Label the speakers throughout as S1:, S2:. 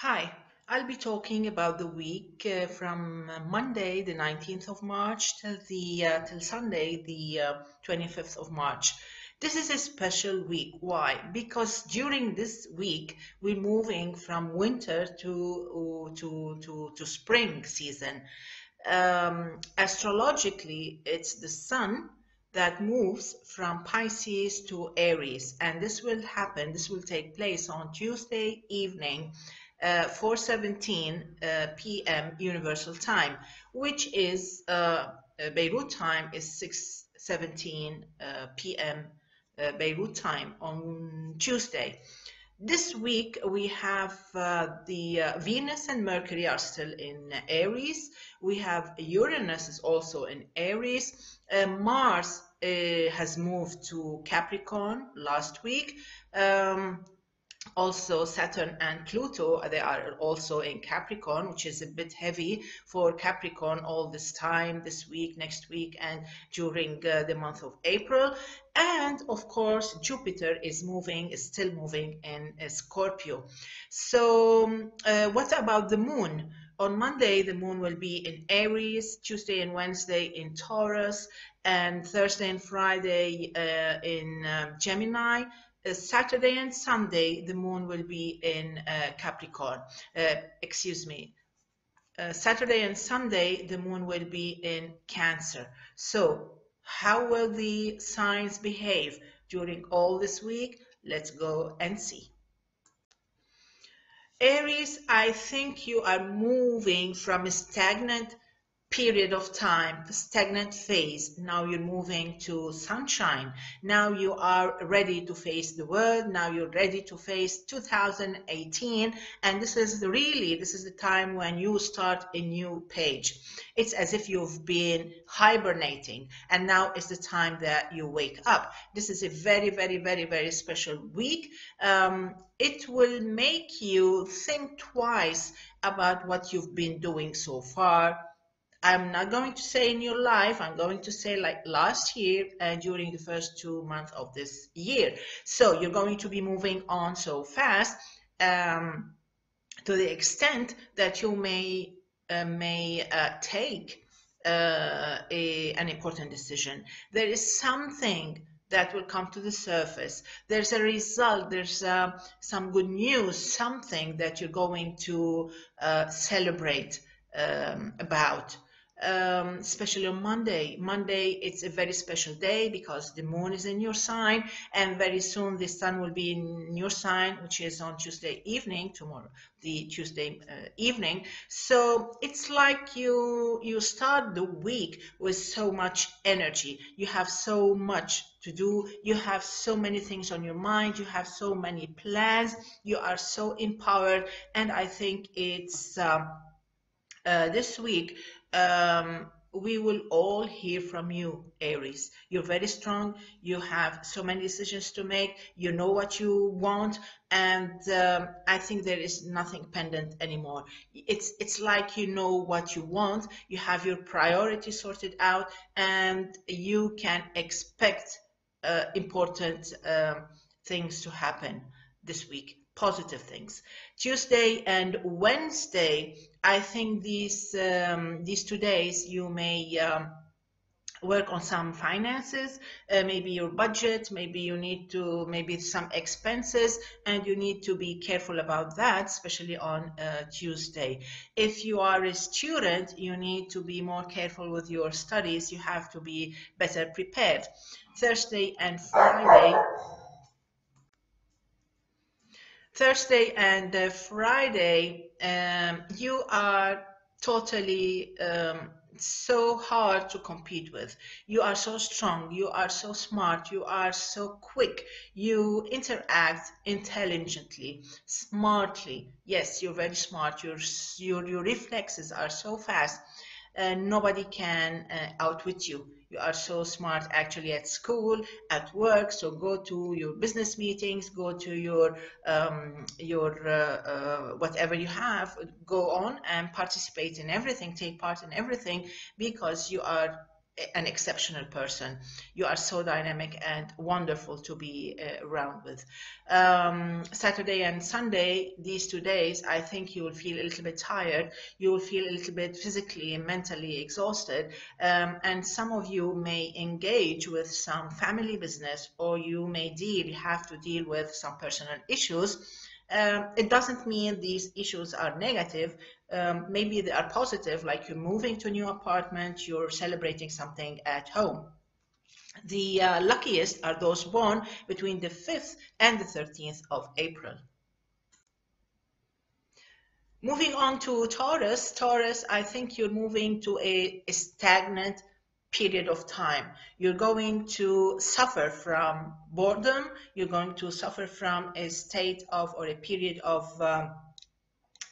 S1: Hi, I'll be talking about the week from Monday, the 19th of March, till Sunday, the 25th of March. This is a special week. Why? Because during this week we're moving from winter to spring season. Astrologically, it's the sun that moves from Pisces to Aries, and this will happen. This will take place on Tuesday evening, 4:17 p.m. Universal Time, which is Beirut time is 6:17 p.m. Beirut time on Tuesday. This week we have the Venus and Mercury are still in Aries. We have Uranus is also in Aries. Mars has moved to Capricorn last week. Also Saturn and Pluto, they are also in Capricorn, which is a bit heavy for Capricorn all this time, this week, next week, and during the month of April. And of course, Jupiter is still moving in Scorpio. So what about the moon? On Monday, the moon will be in Aries, Tuesday and Wednesday in Taurus, and Thursday and Friday in Gemini. Saturday and Sunday, the moon will be in Capricorn. Saturday and Sunday, the moon will be in Cancer. So how will the signs behave during all this week? Let's go and see. Aries, I think you are moving from a stagnant period of time, stagnant phase. Now you're moving to sunshine. Now you are ready to face the world. Now you're ready to face 2018. And this is the time when you start a new page. It's as if you've been hibernating, and now is the time that you wake up. This is a very, very, very, very special week. It will make you think twice about what you've been doing so far. I'm not going to say in your life, I'm going to say like last year and during the first 2 months of this year. So you're going to be moving on so fast to the extent that you may take an important decision. There is something that will come to the surface. There's a result, there's some good news, something that you're going to celebrate about. Especially on Monday. Monday, it's a very special day because the moon is in your sign, and very soon the sun will be in your sign, which is on Tuesday evening, tomorrow, the Tuesday evening. So it's like you start the week with so much energy. You have so much to do. You have so many things on your mind. You have so many plans. You are so empowered, and I think it's this week we will all hear from you, Aries. You're very strong. You have so many decisions to make. You know what you want, and I think there is nothing pending anymore. It's like you know what you want. You have your priorities sorted out, and you can expect important things to happen this week. Positive things. Tuesday and Wednesday, I think these 2 days you may work on some finances, maybe your budget, maybe some expenses, and you need to be careful about that, especially on Tuesday. If you are a student, you need to be more careful with your studies. You have to be better prepared. Thursday and Friday, you are totally so hard to compete with. You are so strong, you are so smart, you are so quick, you interact intelligently, smartly. Yes, you're very smart, your reflexes are so fast. Nobody can outwit you. You are so smart actually at school, at work. So go to your business meetings, go to your whatever you have, go on and participate in everything, take part in everything, because you are an exceptional person. You are so dynamic and wonderful to be around with. Saturday and Sunday, these 2 days, I think you will feel a little bit tired. You will feel a little bit physically and mentally exhausted. And some of you may engage with some family business, or you may have to deal with some personal issues. It doesn't mean these issues are negative. Maybe they are positive, like you're moving to a new apartment, you're celebrating something at home. The luckiest are those born between the 5th and the 13th of April. Moving on to Taurus. Taurus, I think you're moving to a stagnant period of time. You're going to suffer from boredom. You're going to suffer from a state of, or a period of,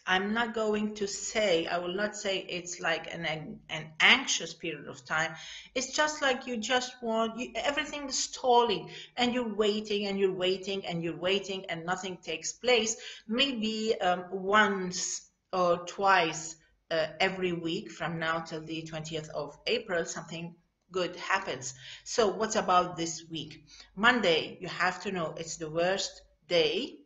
S1: I'm not going to say, I will not say it's like an anxious period of time. It's just like you just want, everything is stalling, and you're waiting and you're waiting and you're waiting, and nothing takes place. Maybe once or twice every week from now till the 20th of April, something good happens. So what about this week? Monday, you have to know it's the worst day.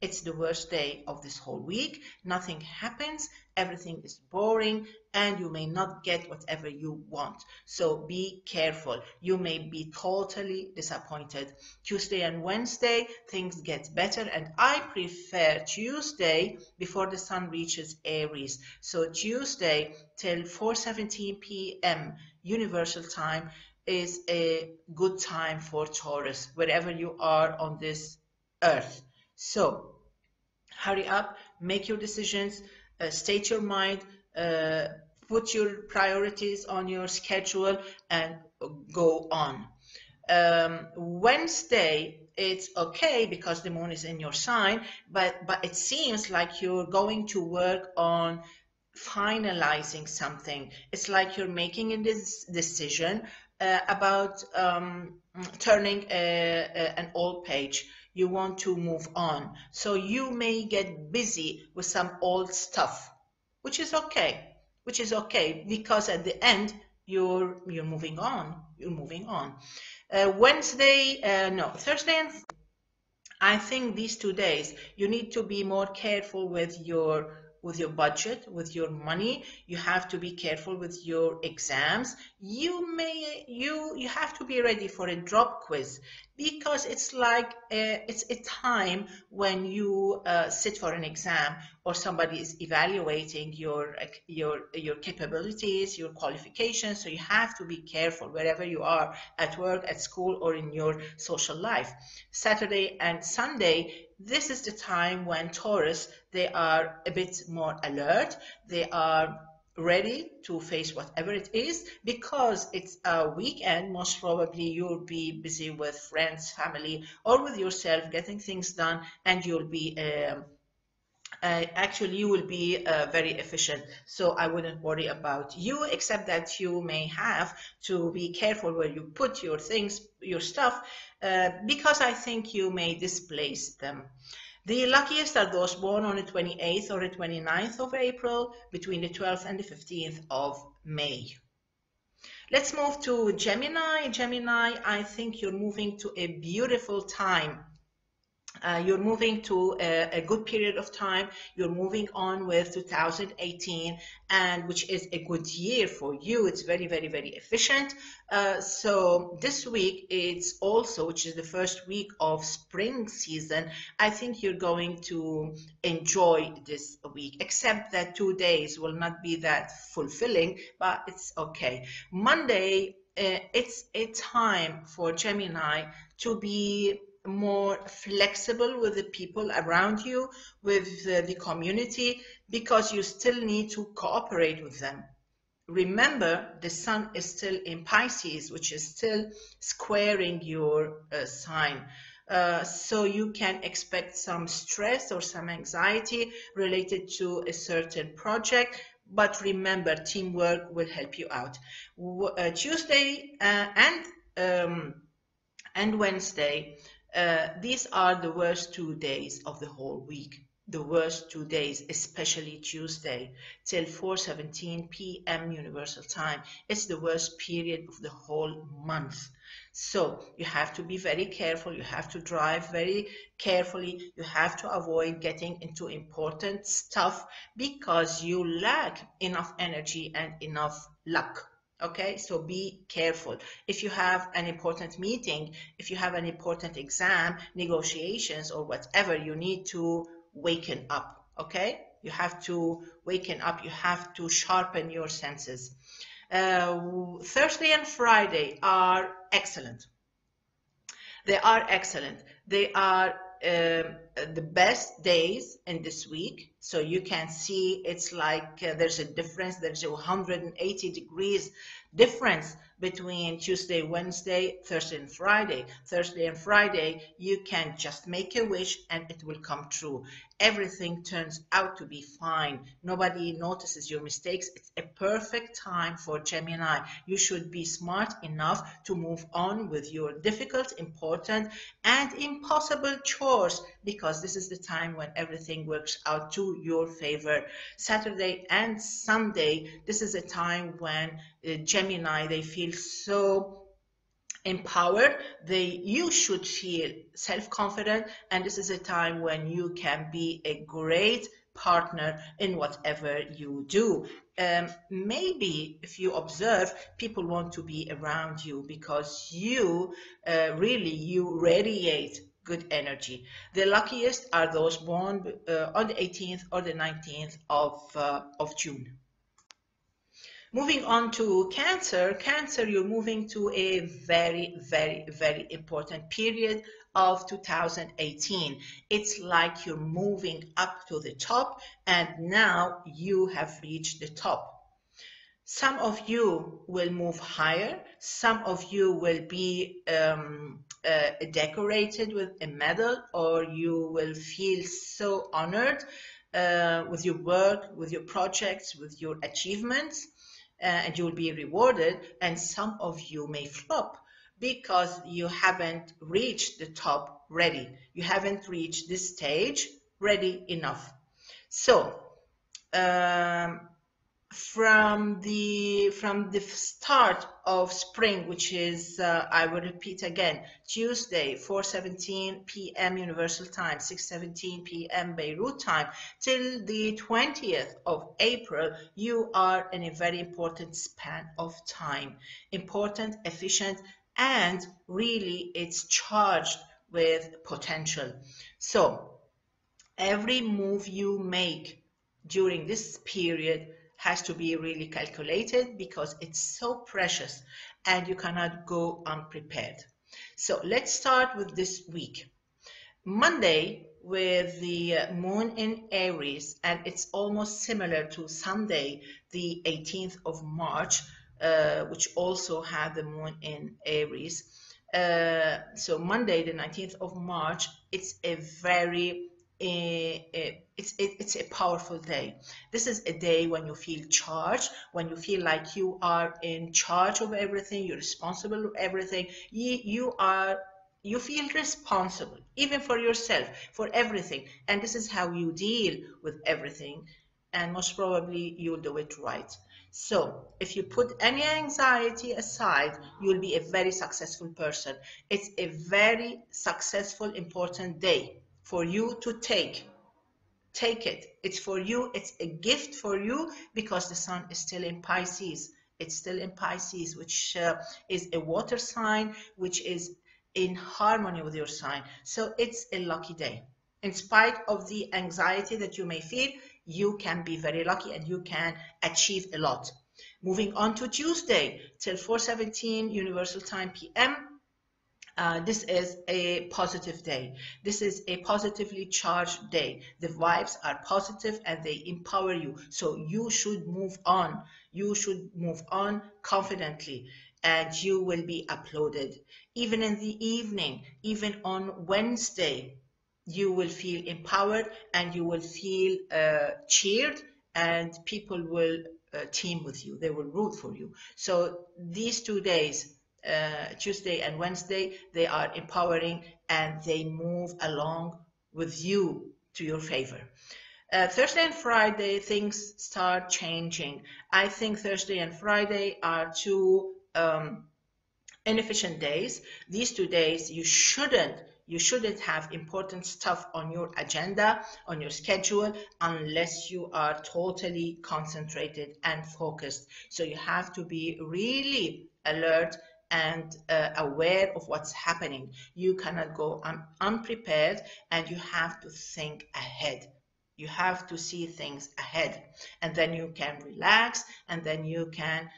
S1: It's the worst day of this whole week. Nothing happens. Everything is boring, and you may not get whatever you want. So be careful. You may be totally disappointed. Tuesday and Wednesday, things get better, and I prefer Tuesday before the sun reaches Aries. So Tuesday till 4:17 p.m. Universal Time is a good time for Taurus, wherever you are on this earth. So hurry up, make your decisions, state your mind, put your priorities on your schedule, and go on. Wednesday, it's okay because the moon is in your sign, but it seems like you're going to work on finalizing something. It's like you're making a decision about turning an old page. You want to move on. So you may get busy with some old stuff, which is okay. Which is okay, because at the end you're moving on. You're moving on. Thursday and I think these 2 days you need to be more careful with your budget, with your money. You have to be careful with your exams. You have to be ready for a drop quiz, because it's like it's a time when you sit for an exam, or somebody is evaluating your capabilities, your qualifications. So you have to be careful wherever you are, at work, at school, or in your social life. Saturday and Sunday, this is the time when Taurus, they are a bit more alert. They are ready to face whatever it is, because it's a weekend. Most probably you'll be busy with friends, family, or with yourself, getting things done, and you'll be you will be very efficient. So I wouldn't worry about you, except that you may have to be careful where you put your things, your stuff, because I think you may displace them. The luckiest are those born on the 28th or the 29th of April, between the 12th and the 15th of May. Let's move to Gemini. Gemini, I think you're moving to a beautiful time. You're moving to a good period of time. You're moving on with 2018, and which is a good year for you. It's very, very, very efficient. So this week, it's also, which is the first week of spring season, I think you're going to enjoy this week, except that 2 days will not be that fulfilling, but it's okay. Monday, it's a time for Gemini to be more flexible with the people around you, with the community, because you still need to cooperate with them. Remember, the sun is still in Pisces, which is still squaring your sign. So you can expect some stress or some anxiety related to a certain project, but remember, teamwork will help you out. Tuesday and Wednesday, these are the worst 2 days of the whole week. the worst 2 days, especially Tuesday till 4:17 p.m. Universal Time. It's the worst period of the whole month. So you have to be very careful. You have to drive very carefully. You have to avoid getting into important stuff because you lack enough energy and enough luck. Okay, so be careful. If you have an important meeting, if you have an important exam, negotiations, or whatever, you need to waken up. Okay, you have to waken up. You have to sharpen your senses. Thursday and Friday are excellent. They are excellent. They are the best days in this week. So you can see it's like there's a difference. There's a 180 degrees difference between Tuesday, Wednesday, Thursday, and Friday. Thursday and Friday, you can just make a wish and it will come true. Everything turns out to be fine. Nobody notices your mistakes. It's a perfect time for Gemini. You should be smart enough to move on with your difficult, important, and impossible chores, because this is the time when everything works out to your favor. Saturday and Sunday, this is a time when Gemini, they feel so empowered. You should feel self-confident, and this is a time when you can be a great partner in whatever you do. Maybe if you observe, people want to be around you because you you radiate good energy. The luckiest are those born on the 18th or the 19th of June. Moving on to Cancer. Cancer, you're moving to a very, very, very important period of 2018. It's like you're moving up to the top, and now you have reached the top. Some of you will move higher. Some of you will be decorated with a medal, or you will feel so honored with your work, with your projects, with your achievements. And you will be rewarded, and some of you may flop because you haven't reached the top ready. You haven't reached this stage ready enough. So from the start of spring, which is I will repeat again, Tuesday 4:17 p.m. Universal Time, 6:17 p.m. Beirut time, till the 20th of April, you are in a very important span of time. Important, efficient, and really it's charged with potential. So every move you make during this period has to be really calculated because it's so precious and you cannot go unprepared. So let's start with this week. Monday, with the moon in Aries, and it's almost similar to Sunday, the 18th of March, which also had the moon in Aries. So Monday, the 19th of March, it's a very it's a powerful day. This is a day when you feel charged, when you feel like you are in charge of everything, you're responsible for everything. You feel responsible, even for yourself, for everything. And this is how you deal with everything. And most probably you'll do it right. So if you put any anxiety aside, you'll be a very successful person. It's a very successful, important day for you to take it. It's for you. It's a gift for you because the sun is still in Pisces. It's still in Pisces, which is a water sign, which is in harmony with your sign. So it's a lucky day. In spite of the anxiety that you may feel, you can be very lucky and you can achieve a lot. Moving on to Tuesday till 4:17 Universal Time p.m. This is a positive day. This is a positively charged day. The vibes are positive and they empower you. So you should move on. You should move on confidently and you will be applauded. Even in the evening, even on Wednesday, you will feel empowered and you will feel cheered, and people will team with you. They will root for you. So these 2 days, Tuesday and Wednesday, they are empowering and they move along with you to your favor. Thursday and Friday, things start changing. I think Thursday and Friday are two inefficient days. These 2 days, you shouldn't have important stuff on your agenda, on your schedule, unless you are totally concentrated and focused. So you have to be really alert and aware of what's happening. You cannot go unprepared, and you have to think ahead. You have to see things ahead, and then you can relax, and then you can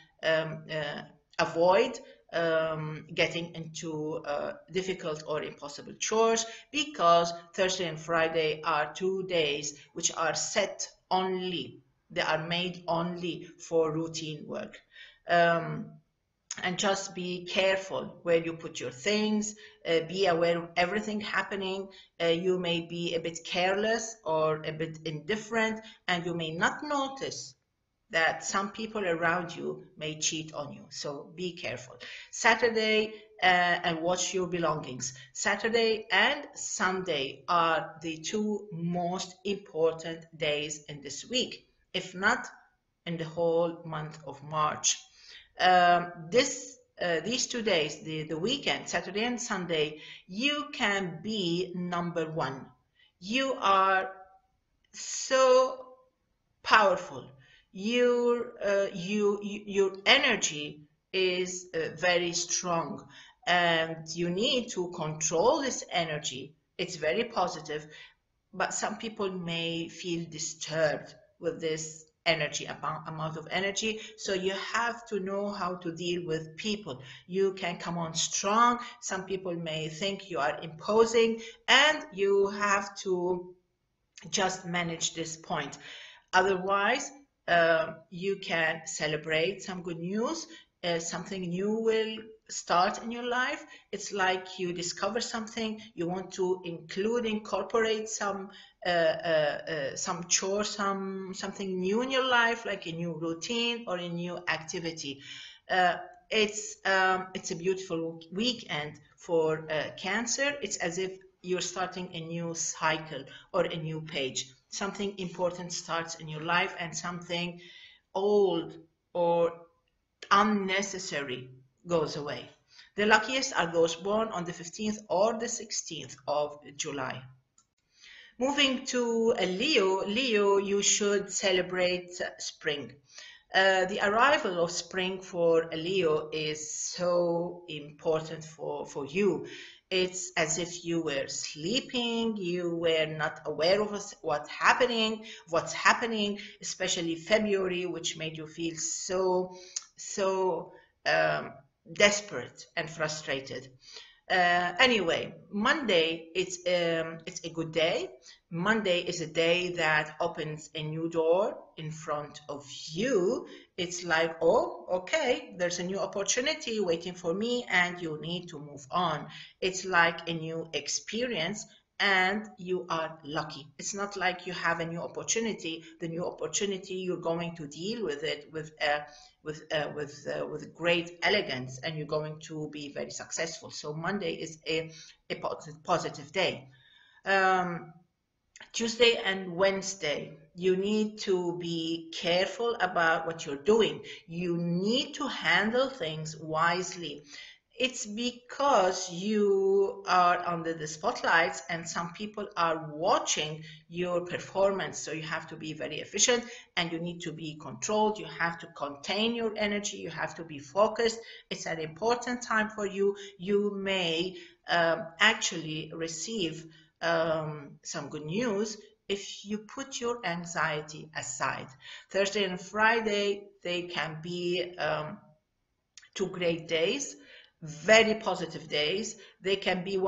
S1: avoid getting into difficult or impossible chores, because Thursday and Friday are 2 days which are set only, they are made only for routine work. And just be careful where you put your things, be aware of everything happening. You may be a bit careless or a bit indifferent, and you may not notice that some people around you may cheat on you. So be careful. Saturday, and watch your belongings. Saturday and Sunday are the 2 most important days in this week, if not in the whole month of March. These 2 days, the weekend, Saturday and Sunday, you can be number 1. You are so powerful. Your energy is very strong, and you need to control this energy. It's very positive, but some people may feel disturbed with this amount of energy. So you have to know how to deal with people. You can come on strong. Some people may think you are imposing, and you have to just manage this point. Otherwise, you can celebrate some good news. Something new will start in your life. It's like you discover something, you want to incorporate some chore, something new in your life, like a new routine or a new activity. It's a beautiful weekend for Cancer. It's as if you're starting a new cycle or a new page. Something important starts in your life, and something old or unnecessary goes away. The luckiest are those born on the 15th or the 16th of July. Moving to Leo. Leo, you should celebrate spring. The arrival of spring for Leo is so important for you. It's as if you were sleeping, you were not aware of what's happening, especially February, which made you feel so desperate and frustrated. Anyway, Monday, it's a good day. Monday is a day that opens a new door in front of you. It's like, oh, okay, there's a new opportunity waiting for me, and you need to move on. It's like a new experience, and you are lucky. It's not like you have a new opportunity. The new opportunity, you're going to deal with it with great elegance, and you're going to be very successful. So Monday is a positive day. Tuesday and Wednesday, you need to be careful about what you're doing. You need to handle things wisely. It's because you are under the spotlights, and some people are watching your performance. So you have to be very efficient, and you need to be controlled. You have to contain your energy. You have to be focused. It's an important time for you. You may actually receive some good news if you put your anxiety aside. Thursday and Friday, they can be 2 great days, very positive days. They can be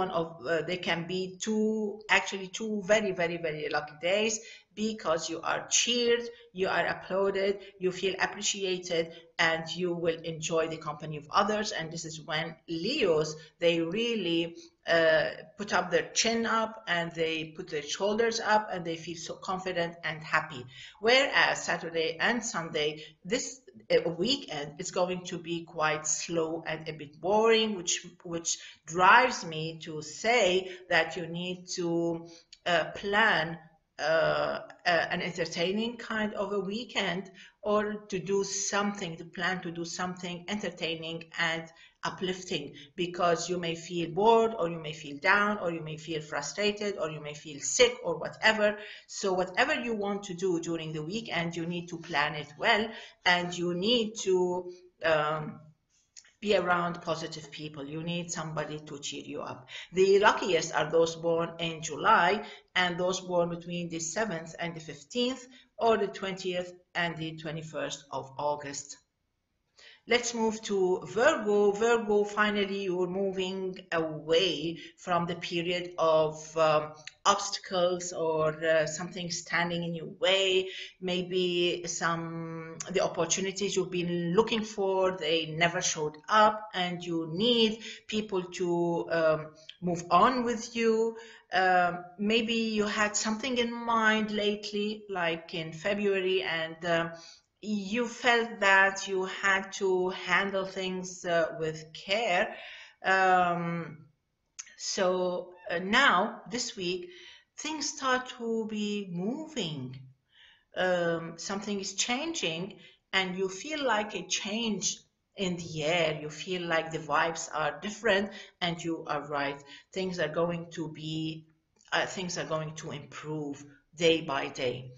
S1: two very, very, very lucky days, because you are cheered, you are applauded, you feel appreciated, and you will enjoy the company of others. And this is when Leos, they really put up their chin up, and they put their shoulders up, and they feel so confident and happy. Whereas Saturday and Sunday, this weekend, is going to be quite slow and a bit boring, which drives me to say that you need to plan an entertaining kind of a weekend, or to do something, to plan to do something entertaining and uplifting, because you may feel bored, or you may feel down, or you may feel frustrated, or you may feel sick, or whatever. So whatever you want to do during the weekend, you need to plan it well, and you need to be around positive people. You need somebody to cheer you up. The luckiest are those born in July, and those born between the 7th and the 15th, or the 20th and the 21st of August. Let's move to Virgo. Virgo, finally, you're moving away from the period of obstacles, or something standing in your way. Maybe the opportunities you've been looking for, they never showed up, and you need people to move on with you. Maybe you had something in mind lately, like in February, and you felt that you had to handle things with care. So now, this week, things start to be moving. Something is changing, and you feel like a change in the air. You feel like the vibes are different, and you are right. Things are going to improve day by day.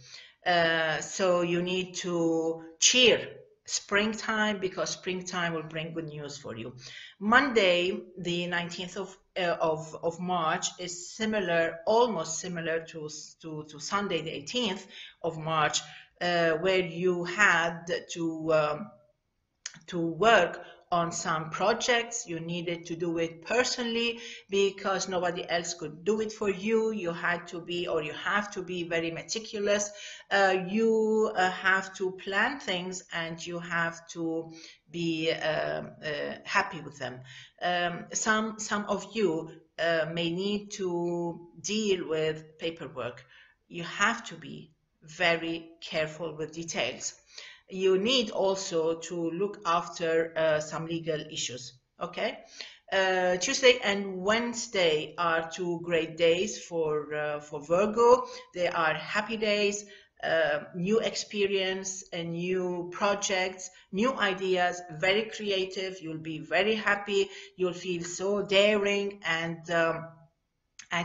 S1: So you need to cheer springtime, because springtime will bring good news for you. Monday, the 19th of March, is similar, almost similar to Sunday, the 18th of March, where you had to work on some projects. You needed to do it personally because nobody else could do it for you. You had to be, or you have to be, very meticulous. You have to plan things, and you have to be happy with them. Some of you may need to deal with paperwork. You have to be very careful with details. You need also to look after some legal issues. Okay, Tuesday and Wednesday are two great days for Virgo. They are happy days, new experience and new projects, new ideas, very creative. You'll be very happy. You'll feel so daring and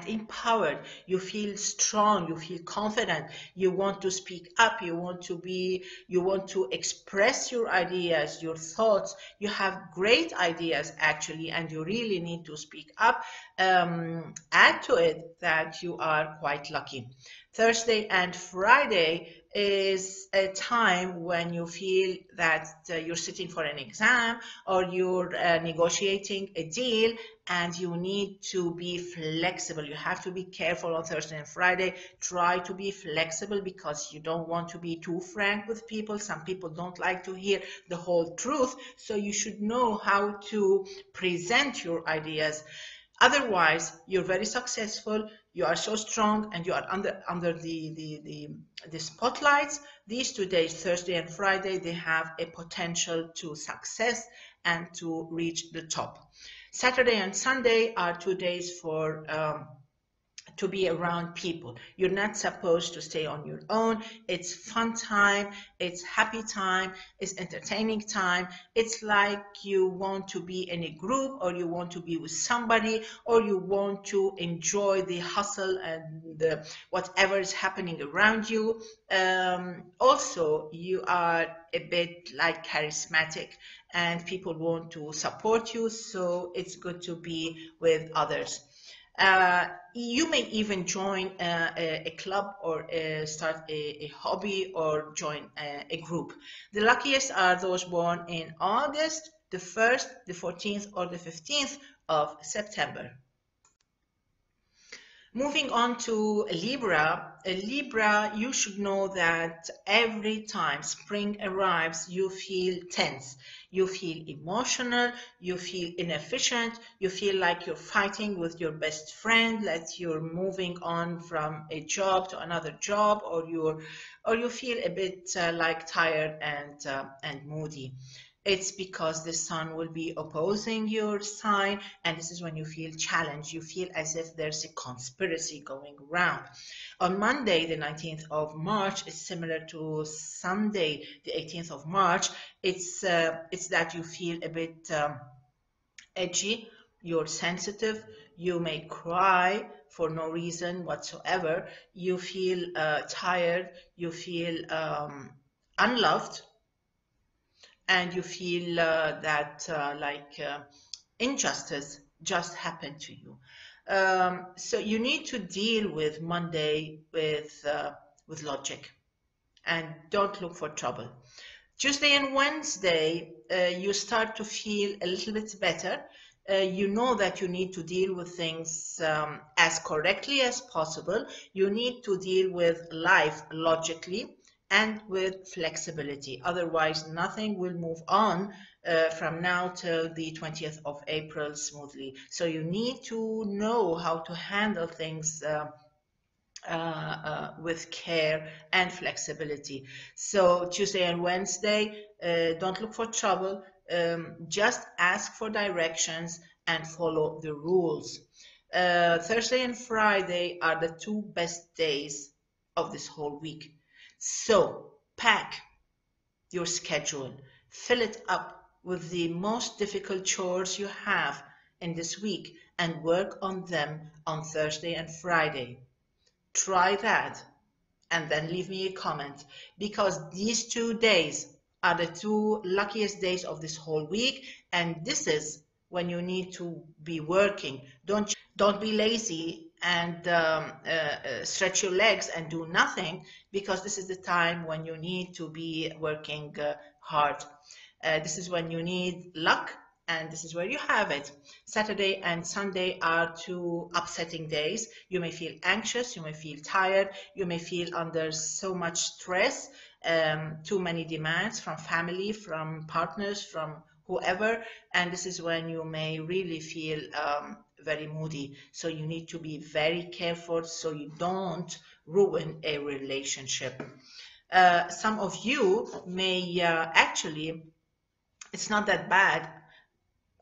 S1: empowered. You feel strong, you feel confident, you want to speak up, you want to express your ideas, your thoughts. You have great ideas actually, and you really need to speak up. Add to it that you are quite lucky. Thursday and Friday is a time when you feel that you're sitting for an exam, or you're negotiating a deal, and you need to be flexible. You have to be careful on Thursday and Friday. Try to be flexible, because you don't want to be too frank with people. Some people don't like to hear the whole truth, so you should know how to present your ideas. Otherwise, you're very successful. You are so strong, and you are under the spotlights. These 2 days, Thursday and Friday, they have a potential to success and to reach the top. Saturday and Sunday are 2 days for to be around people. You're not supposed to stay on your own. It's fun time, it's happy time, it's entertaining time. It's like you want to be in a group, or you want to be with somebody, or you want to enjoy the hustle and whatever is happening around you. Also, you are a bit like charismatic, and people want to support you, so it's good to be with others. You may even join a club, or start a hobby, or join a group. The luckiest are those born in August, the 1st, the 14th, or the 15th of September. Moving on to Libra. Libra, you should know that every time spring arrives, you feel tense. You feel emotional, you feel inefficient, you feel like you're fighting with your best friend, that you're moving on from a job to another job, or you feel a bit like tired and moody. It's because the sun will be opposing your sign, and this is when you feel challenged. You feel as if there's a conspiracy going around. On Monday, the 19th of March, is similar to Sunday, the 18th of March. It's that you feel a bit edgy, you're sensitive, you may cry for no reason whatsoever, you feel tired, you feel unloved, and you feel that injustice just happened to you. So you need to deal with Monday with logic, and don't look for trouble. Tuesday and Wednesday, you start to feel a little bit better. You know that you need to deal with things as correctly as possible. You need to deal with life logically and with flexibility. Otherwise, nothing will move on from now till the 20th of April smoothly. So you need to know how to handle things with care and flexibility. So Tuesday and Wednesday, don't look for trouble. Just ask for directions and follow the rules. Thursday and Friday are the two best days of this whole week. So pack your schedule, fill it up with the most difficult chores you have in this week, and work on them on Thursday and Friday. Try that and then leave me a comment, because these 2 days are the two luckiest days of this whole week, and this is when you need to be working. Don't be lazy and stretch your legs and do nothing, because this is the time when you need to be working hard. This is when you need luck, and this is where you have it. Saturday and Sunday are two upsetting days. You may feel anxious, you may feel tired, you may feel under so much stress, too many demands from family, from partners, from whoever, and this is when you may really feel very moody. So you need to be very careful so you don't ruin a relationship. Some of you may actually, it's not that bad.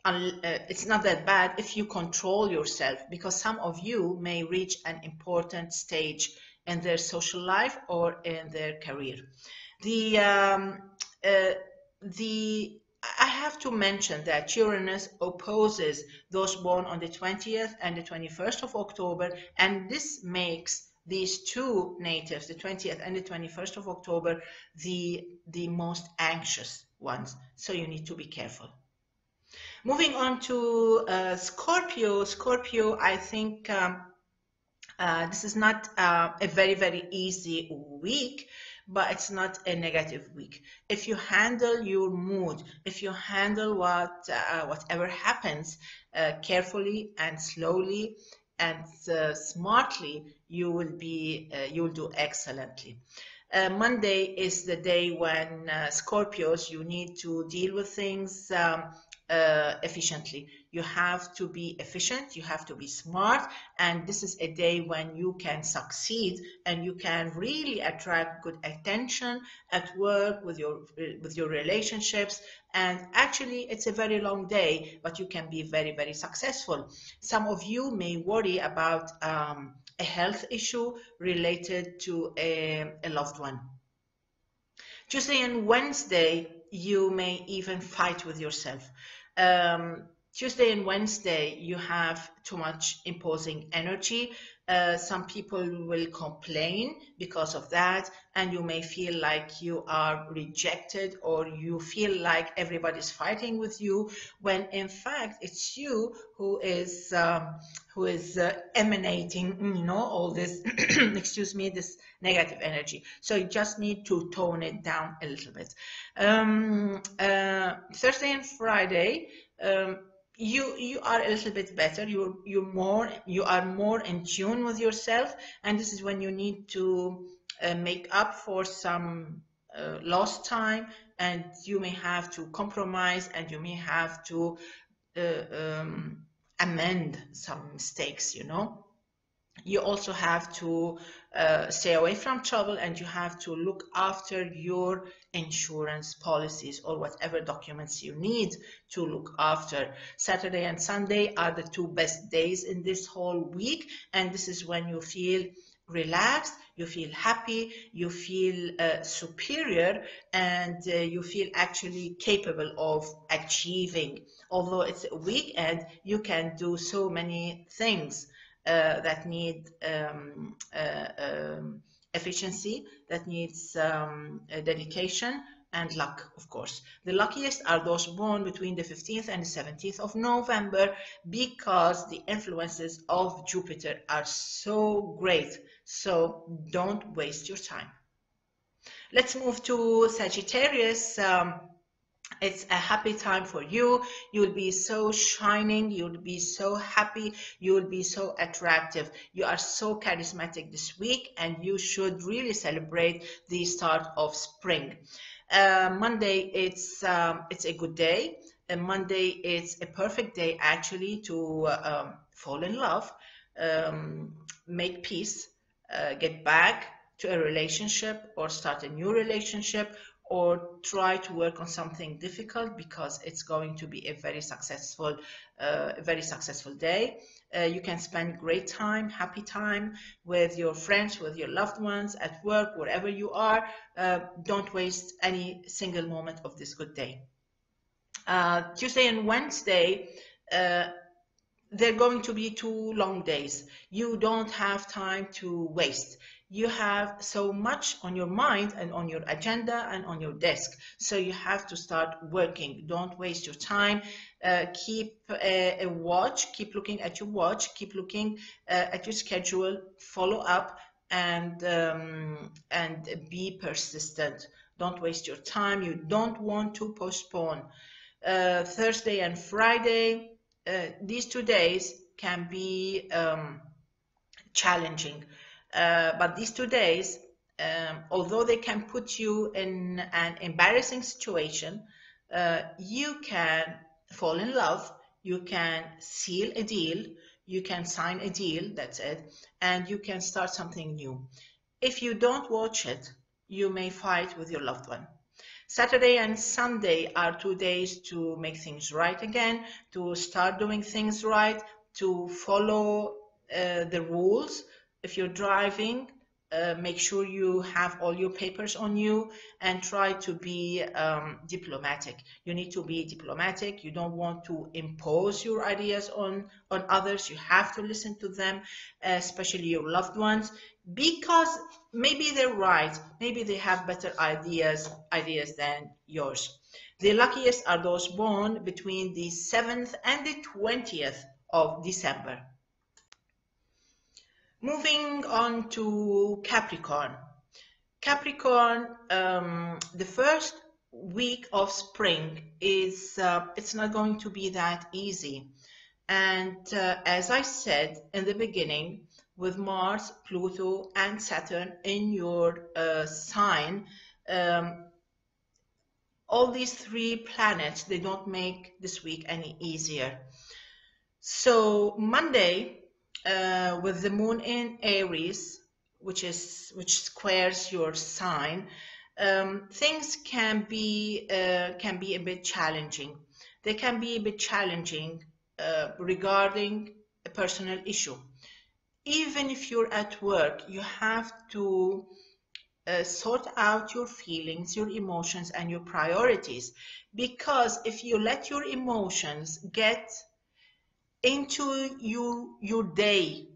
S1: It's not that bad if you control yourself, because some of you may reach an important stage in their social life or in their career. I have to mention that Uranus opposes those born on the 20th and the 21st of October, and this makes these two natives, the 20th and the 21st of October, the most anxious ones. So you need to be careful. Moving on to Scorpio. Scorpio, I think this is not a very, very easy week, but it's not a negative week. If you handle your mood, if you handle whatever happens carefully and slowly and smartly, you will do excellently. Monday is the day when Scorpios, you need to deal with things efficiently. You have to be efficient, you have to be smart, and this is a day when you can succeed and you can really attract good attention at work, with your relationships. And actually, it's a very long day, but you can be very, very successful. Some of you may worry about a health issue related to a loved one. Tuesday and Wednesday, you may even fight with yourself. Tuesday and Wednesday, you have too much imposing energy. Some people will complain because of that, and you may feel like you are rejected, or you feel like everybody's fighting with you, when in fact it's you who is emanating, all this, excuse me, this negative energy. So you just need to tone it down a little bit. Thursday and Friday, you are a little bit better. You are more in tune with yourself, and this is when you need to make up for some lost time, and you may have to compromise, and you may have to amend some mistakes. You also have to stay away from trouble, and you have to look after your insurance policies or whatever documents you need to look after. Saturday and Sunday are the two best days in this whole week, and this is when you feel relaxed, you feel happy, you feel superior, and you feel actually capable of achieving. Although it's a weekend, you can do so many things that need efficiency, that needs dedication and luck, of course. The luckiest are those born between the 15th and the 17th of November, because the influences of Jupiter are so great. So don't waste your time. Let's move to Sagittarius. It's a happy time for you. You'll be so shining. You'll be so happy. You'll be so attractive. You are so charismatic this week, and you should really celebrate the start of spring. Monday, it's a good day. Monday, it's a perfect day actually to fall in love, make peace, get back to a relationship or start a new relationship, or try to work on something difficult, because it's going to be a very successful day. You can spend great time, happy time with your friends, with your loved ones, at work, wherever you are. Don't waste any single moment of this good day. Tuesday and Wednesday, they're going to be 2 long days. You don't have time to waste. You have so much on your mind and on your agenda and on your desk. So you have to start working. Don't waste your time. Keep a watch. Keep looking at your watch. Keep looking at your schedule. Follow up and be persistent. Don't waste your time. You don't want to postpone. Thursday and Friday, these 2 days can be challenging. But these 2 days, although they can put you in an embarrassing situation, you can fall in love, you can seal a deal, you can sign a deal, that's it, and you can start something new. If you don't watch it, you may fight with your loved one. Saturday and Sunday are 2 days to make things right again, to start doing things right, to follow the rules. If you're driving, make sure you have all your papers on you, and try to be diplomatic. You need to be diplomatic. You don't want to impose your ideas on others. You have to listen to them, especially your loved ones, because maybe they're right. Maybe they have better ideas than yours. The luckiest are those born between the 7th and the 20th of December. Moving on to Capricorn. Capricorn, the first week of spring is it's not going to be that easy. And as I said in the beginning, with Mars, Pluto, and Saturn in your sign, all these 3 planets, they don't make this week any easier. So Monday, with the moon in Aries, which squares your sign, things can be a bit challenging. They can be a bit challenging regarding a personal issue. Even if you're at work, you have to sort out your feelings, your emotions, and your priorities. Because if you let your emotions get into your day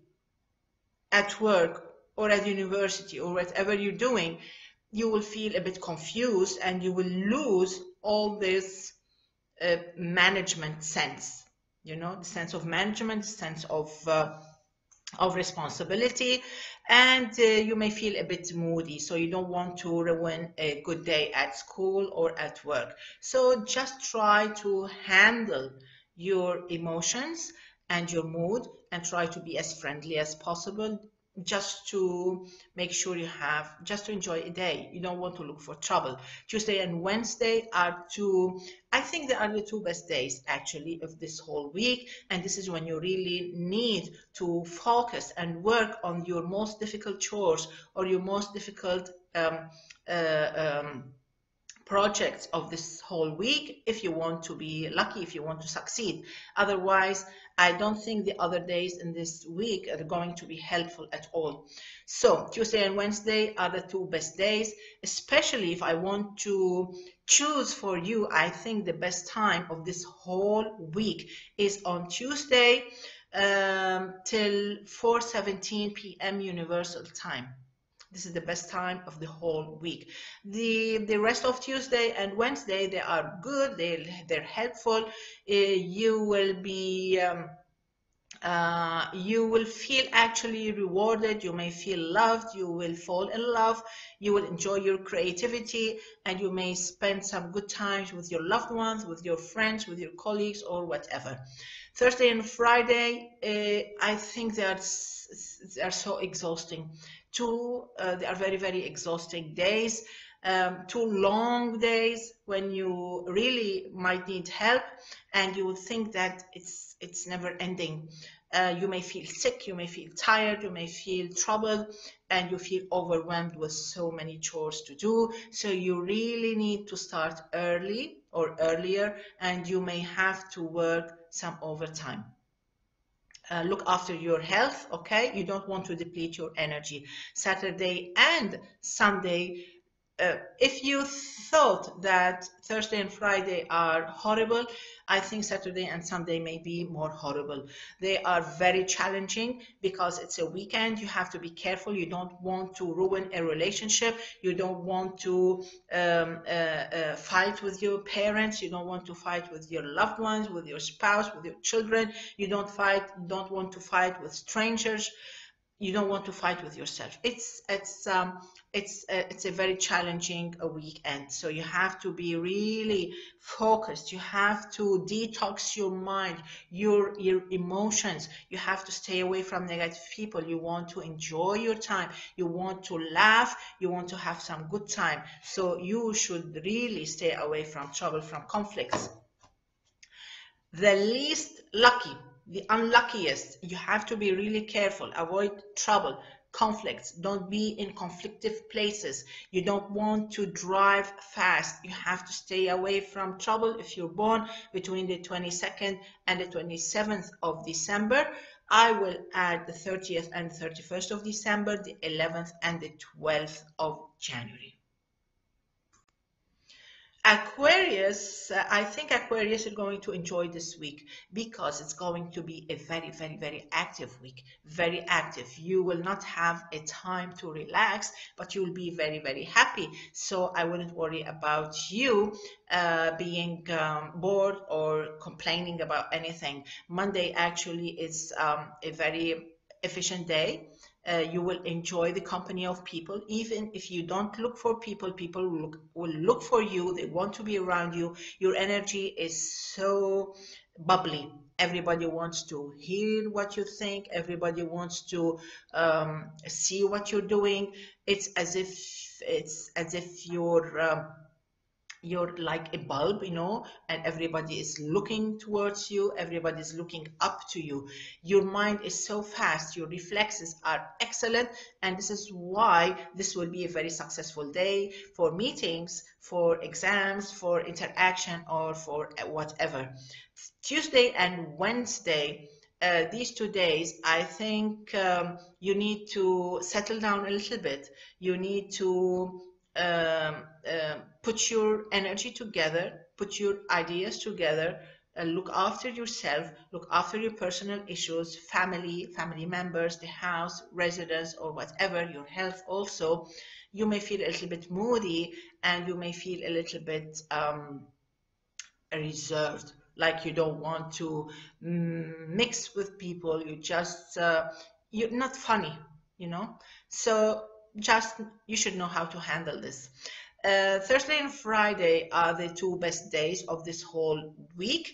S1: at work or at university or whatever you're doing, you will feel a bit confused, and you will lose all this management sense, the sense of management, the sense of responsibility, and you may feel a bit moody, so you don't want to ruin a good day at school or at work. So just try to handle your emotions and your mood, and try to be as friendly as possible. just to make sure you have, just to enjoy a day. You don't want to look for trouble. Tuesday and Wednesday are two, I think they are the two best days actually of this whole week. And this is when you really need to focus and work on your most difficult chores or your most difficult projects of this whole week, if you want to be lucky, if you want to succeed. Otherwise, I don't think the other days in this week are going to be helpful at all. So Tuesday and Wednesday are the two best days, especially if I want to choose for you. I think the best time of this whole week is on Tuesday till 4:17 p.m. Universal Time. This is the best time of the whole week. The rest of Tuesday and Wednesday, they are good. They're helpful. You will be you will feel actually rewarded. You may feel loved. You will fall in love. You will enjoy your creativity, and you may spend some good times with your loved ones, with your friends, with your colleagues, or whatever. Thursday and Friday, I think they are so exhausting. They are very, very exhausting days. 2 long days when you really might need help, and you would think that it's never ending. You may feel sick, you may feel tired, you may feel troubled, and you feel overwhelmed with so many chores to do. So you really need to start early or earlier, and you may have to work some overtime. Look after your health, okay? You don't want to deplete your energy. Saturday and Sunday, if you thought that Thursday and Friday are horrible, I think Saturday and Sunday may be more horrible. They are very challenging because it's a weekend. You have to be careful. You don't want to ruin a relationship. You don't want to fight with your parents. You don't want to fight with your loved ones, with your spouse, with your children. You don't want to fight with strangers. You don't want to fight with yourself. It's a very challenging weekend. So you have to be really focused. You have to detox your mind, your emotions. You have to stay away from negative people. You want to enjoy your time. You want to laugh. You want to have some good time. So you should really stay away from trouble, from conflicts. The least lucky, the unluckiest, you have to be really careful. Avoid trouble, conflicts. Don't be in conflictive places. You don't want to drive fast. You have to stay away from trouble if you're born between the 22nd and the 27th of December. I will add the 30th and 31st of December, the 11th and the 12th of January. Aquarius, I think Aquarius is going to enjoy this week because it's going to be a very, very, very active week. Very active. You will not have a time to relax, but you will be very, very happy. So I wouldn't worry about you being bored or complaining about anything. Monday actually is a very efficient day. You will enjoy the company of people. Even if you don't look for people, people will look for you. They want to be around you. Your energy is so bubbly. Everybody wants to hear what you think. Everybody wants to see what you're doing. It's as if you're like a bulb, you know, and everybody is looking towards you. Everybody is looking up to you. Your mind is so fast. Your reflexes are excellent. And this is why this will be a very successful day for meetings, for exams, for interaction, or for whatever. Tuesday and Wednesday, these 2 days, I think you need to settle down a little bit. You need to put your energy together, put your ideas together, look after yourself, look after your personal issues, family members, the house, residence, or whatever, your health also. You may feel a little bit moody, and you may feel a little bit reserved, like you don't want to mix with people. You're not funny, you know. So you should know how to handle this. Thursday and Friday are the 2 best days of this whole week.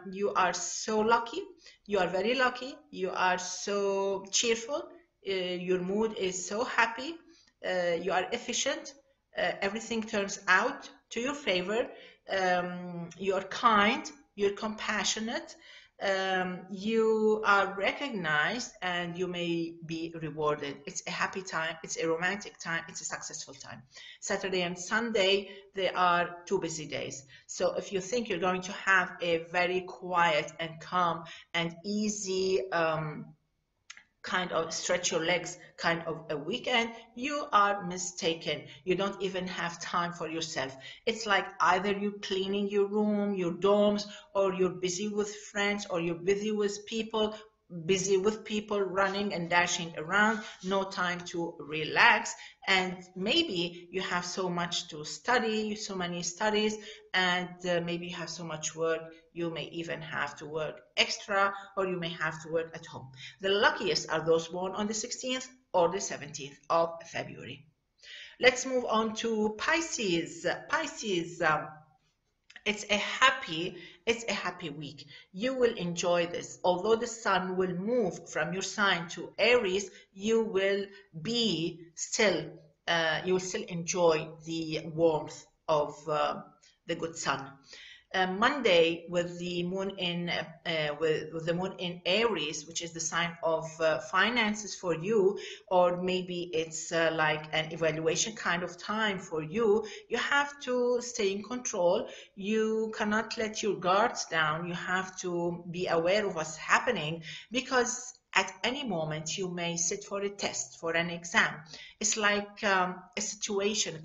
S1: You are so lucky. You are very lucky. You are so cheerful. Your mood is so happy. You are efficient. Everything turns out to your favor. You're kind. You're compassionate. You are recognized and you may be rewarded. It's a happy time. It's a romantic time. It's a successful time. Saturday and Sunday, they are 2 busy days. So if you think you're going to have a very quiet and calm and easy kind of stretch your legs kind of a weekend, you are mistaken. You don't even have time for yourself. It's like either you're cleaning your room, your dorms, or you're busy with friends, or you're busy with people, running and dashing around, no time to relax. And maybe you have so much to study, so many studies, and maybe you have so much work. You may even have to work extra, or you may have to work at home. The luckiest are those born on the 16th or the 17th of February. Let's move on to Pisces. Pisces, it's a happy week. You will enjoy this. Although the sun will move from your sign to Aries, you will still enjoy the warmth of the good sun. Monday, with the moon in Aries, which is the sign of finances for you, or maybe it's like an evaluation kind of time for you. You have to stay in control. You cannot let your guards down. You have to be aware of what's happening, because at any moment you may sit for a test, for an exam. It's like a situation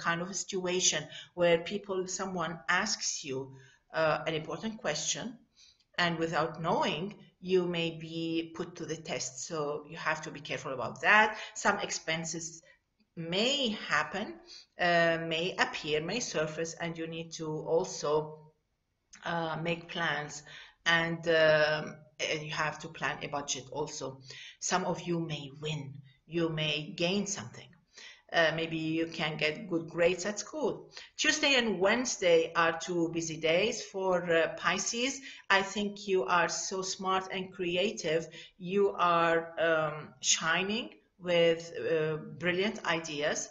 S1: where someone asks you an important question, and without knowing, you may be put to the test. So you have to be careful about that. Some expenses may happen, may appear, may surface, and you need to also make plans, and you have to plan a budget also. Some of you may win. You may gain something. Maybe you can get good grades at school. Tuesday and Wednesday are 2 busy days for Pisces. I think you are so smart and creative. You are shining with brilliant ideas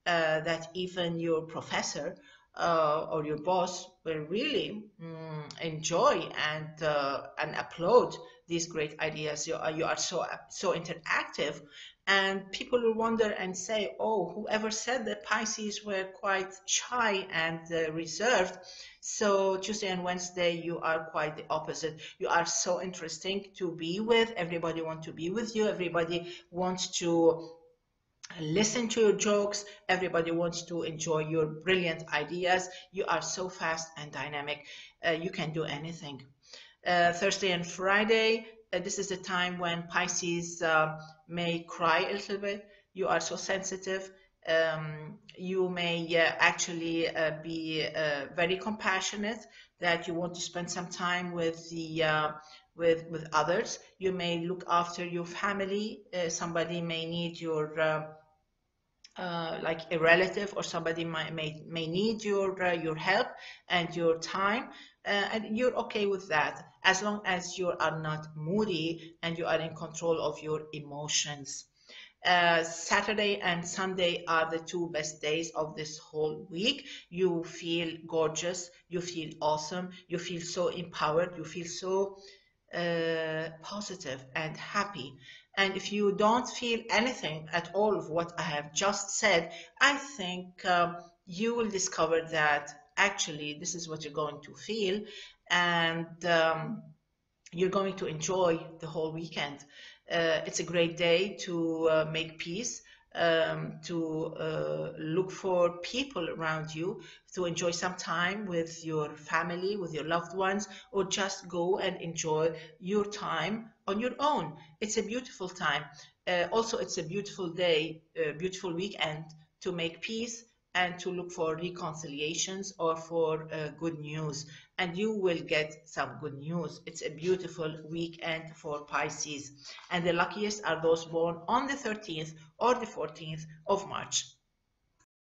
S1: that even your professor or your boss will really enjoy and applaud these great ideas. You are so interactive. And people will wonder and say, oh, whoever said that Pisces were quite shy and reserved? So Tuesday and Wednesday, you are quite the opposite. You are so interesting to be with. Everybody wants to be with you. Everybody wants to listen to your jokes. Everybody wants to enjoy your brilliant ideas. You are so fast and dynamic. You can do anything. Thursday and Friday, this is a time when Pisces may cry a little bit. You are so sensitive. You may actually be very compassionate, that you want to spend some time with with others. You may look after your family. Somebody may need your like a relative, or somebody may need your help and your time, and you're okay with that, as long as you are not moody and you are in control of your emotions. Saturday and Sunday are the 2 best days of this whole week. You feel gorgeous, you feel awesome, you feel so empowered, you feel so positive and happy. And if you don't feel anything at all of what I have just said, I think you will discover that actually this is what you're going to feel, and you're going to enjoy the whole weekend. It's a great day to make peace, to look for people around you, to enjoy some time with your family, with your loved ones, or just go and enjoy your time on your own. It's a beautiful time. Also, it's a beautiful day, a beautiful weekend to make peace and to look for reconciliations or for good news. And you will get some good news. It's a beautiful weekend for Pisces. And the luckiest are those born on the 13th or the 14th of March.